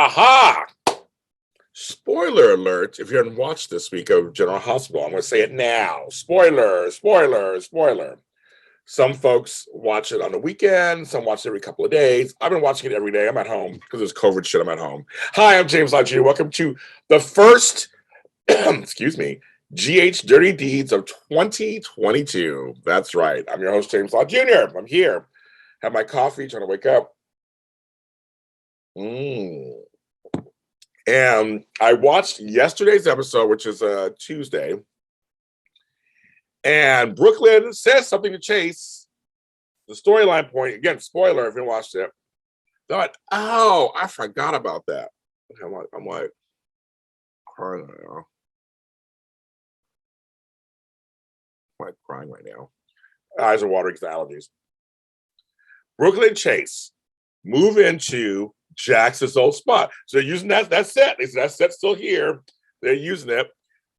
Aha! Spoiler alert, if you haven't watched this week of General Hospital, I'm going to say it now. Spoiler, spoiler, spoiler. Some folks watch it on the weekend, some watch it every couple of days. I've been watching it every day. I'm at home because there's COVID shit. I'm at home. Hi, I'm James Lodge. Welcome to the first, excuse me, GH Dirty Deeds of 2022. That's right. I'm your host, James Lodge Jr. I'm here. Have my coffee, trying to wake up. And I watched yesterday's episode, which is a Tuesday. And BrookLynn says something to Chase. The storyline point, again, spoiler if you watched it. Thought, oh, I forgot about that. I'm like crying right now. I'm like crying right now. Eyes are watering because allergies. BrookLynn and Chase move into Jax's old spot. So they're using that set. They said that set's still here. They're using it.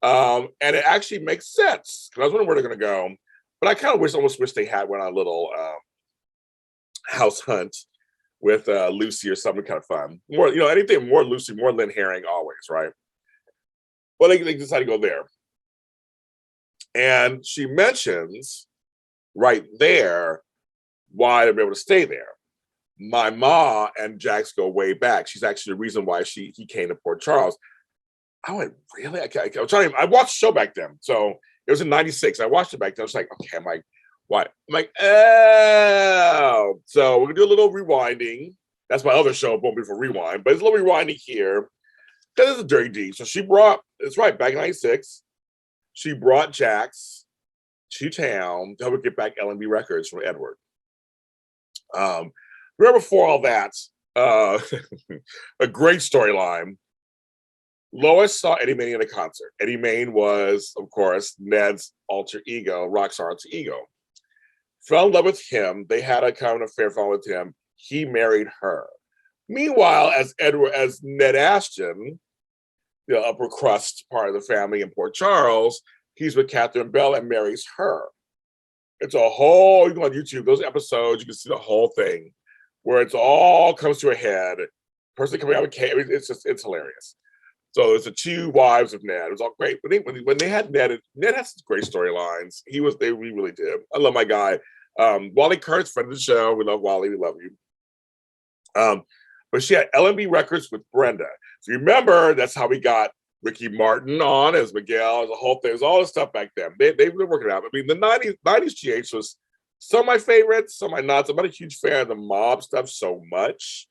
And it actually makes sense. Because I was wondering where they're going to go. But I kind of almost wish they had went on a little house hunt with Lucy or something kind of fun. More, anything more Lucy, more Lynn Herring always, right? Well, they decided to go there. And she mentions right there why they'll be able to stay there. My ma and Jaxs go way back. She's actually the reason why he came to Port Charles. I went, really? I watched the show back then. So it was in 96. I watched it back then. I was like, okay, I'm like, what? I'm like, oh. So we're going to do a little rewinding. That's my other show, Won't Be for Rewind. But it's a little rewinding here. Because it's a dirty deed. So she brought, that's right, back in 96, she brought Jaxs to town to help her get back L&B records from Edward. Remember before all that, a great storyline. Lois saw Eddie Maine in a concert. Eddie Maine was, of course, Ned's alter ego, Rock's alter ego. Fell in love with him. They had a kind of affair, fell with him. He married her. Meanwhile, as Ned Ashton, the upper crust part of the family in Port Charles, he's with Catherine Bell and marries her. It's a whole, you go on YouTube, those episodes, you can see the whole thing where it's all comes to a head. Person coming out with it's hilarious. So it's the two wives of Ned. It was all great. When they had Ned had some great storylines. We really did. I love my guy. Wally Kurtz, friend of the show. We love Wally. We love you. But she had L&B records with Brenda. So remember, that's how we got Ricky Martin on as Miguel, the whole thing. There's all this stuff back then. They've been working out. I mean, the 90s GH was some of my favorites, some of my nots. I'm not a huge fan of the mob stuff so much,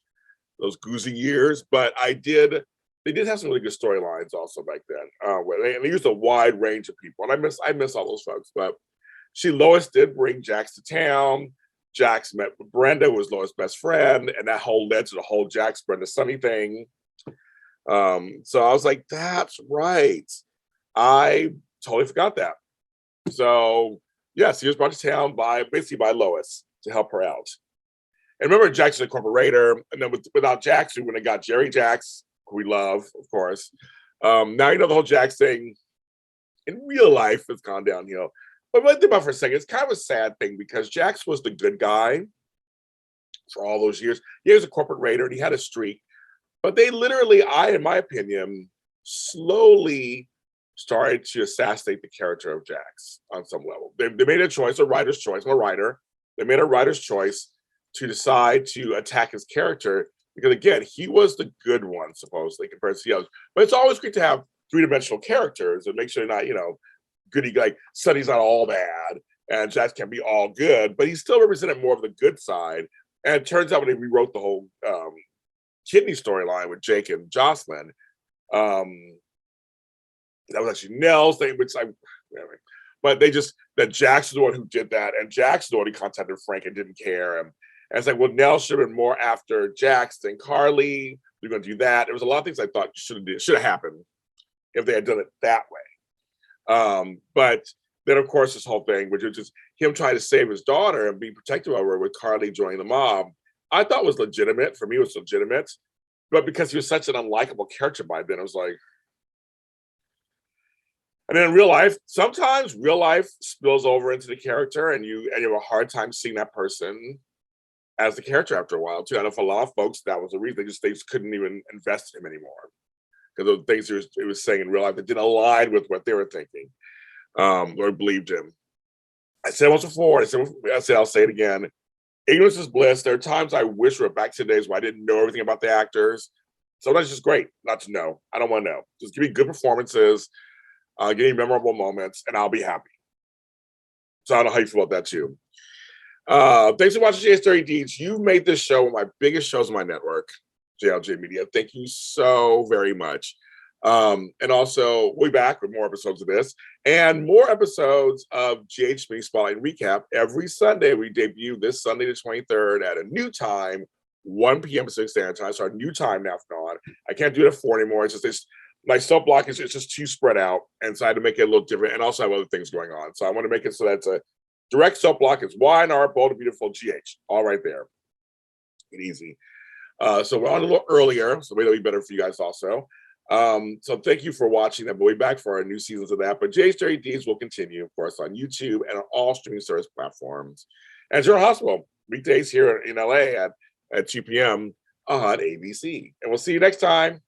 those Goozy years, but they did have some really good storylines also back then. Where they used a wide range of people. And I miss all those folks. But Lois did bring Jaxs to town. Jaxs met with Brenda, who was Lois' best friend, and that whole led to the whole Jaxs Brenda Sunny thing. So I was like, that's right. I totally forgot that. So yes, he was brought to town by Lois to help her out. And remember, Jaxs is a corporator, and then without Jaxs, we wouldn't have got Jerry Jaxs, who we love, of course. Now the whole Jaxs thing in real life has gone downhill. But what I think about for a second, it's kind of a sad thing because Jaxs was the good guy for all those years. He was a corporate raider and he had a streak. But they literally, in my opinion, slowly started to assassinate the character of Jaxs on some level. They made a choice, a writer's choice. I'm a writer. They made a writer's choice to decide to attack his character because, again, he was the good one, supposedly, compared to the others. But it's always great to have three-dimensional characters and make sure they're not, goody, like Sonny's not all bad and Jaxs can be all good, but he still represented more of the good side. And it turns out when they rewrote the whole kidney storyline with Jake and Jocelyn, that was actually Nell's thing, but that Jaxs is the one who did that, and Jaxs is the one who contacted Frank and didn't care. And it's like, well, Nell should have been more after Jaxs than Carly. They're going to do that. There was a lot of things I thought should have happened if they had done it that way. But then, of course, this whole thing, which was just him trying to save his daughter and be protective of her with Carly joining the mob, I thought was legitimate. For me, it was legitimate. But because he was such an unlikable character by then, I was like... And then in real life, sometimes real life spills over into the character and you have a hard time seeing that person as the character after a while too. I know for a lot of folks that was the reason they just couldn't even invest in him anymore because the things he was saying in real life that didn't align with what they were thinking or believed him. I said once before, I'll say it again. Ignorance is bliss. There are times I wish we were back to the days where I didn't know everything about the actors. Sometimes it's just great not to know. I don't want to know. Just give me good performances, give me memorable moments, and I'll be happy. So I don't know how you feel about that too. Thanks for watching Jay's Dirty Deeds. You've made this show one of my biggest shows on my network, JLJ Media. Thank you so very much. And also, we'll be back with more episodes of this and more episodes of GH Mini Spotlight and Recap every Sunday. We debut this Sunday, the 23rd, at a new time, 1 p.m. Pacific Standard Time. So our new time now from on. I can't do it at 4 anymore. It's just my sub block is it's just too spread out, and so I had to make it a little different. And also, I have other things going on, so I want to make it so that's a direct sub block. It's Y&R, Bold and Beautiful, GH, all right there, and easy. So we're on a little earlier, so maybe that'll be better for you guys also. So thank you for watching that. We'll be back for our new seasons of that. But Jay's Dirty Deeds will continue, of course, on YouTube and on all streaming service platforms. And General Hospital, weekdays here in LA at 2 p.m. on ABC. And we'll see you next time.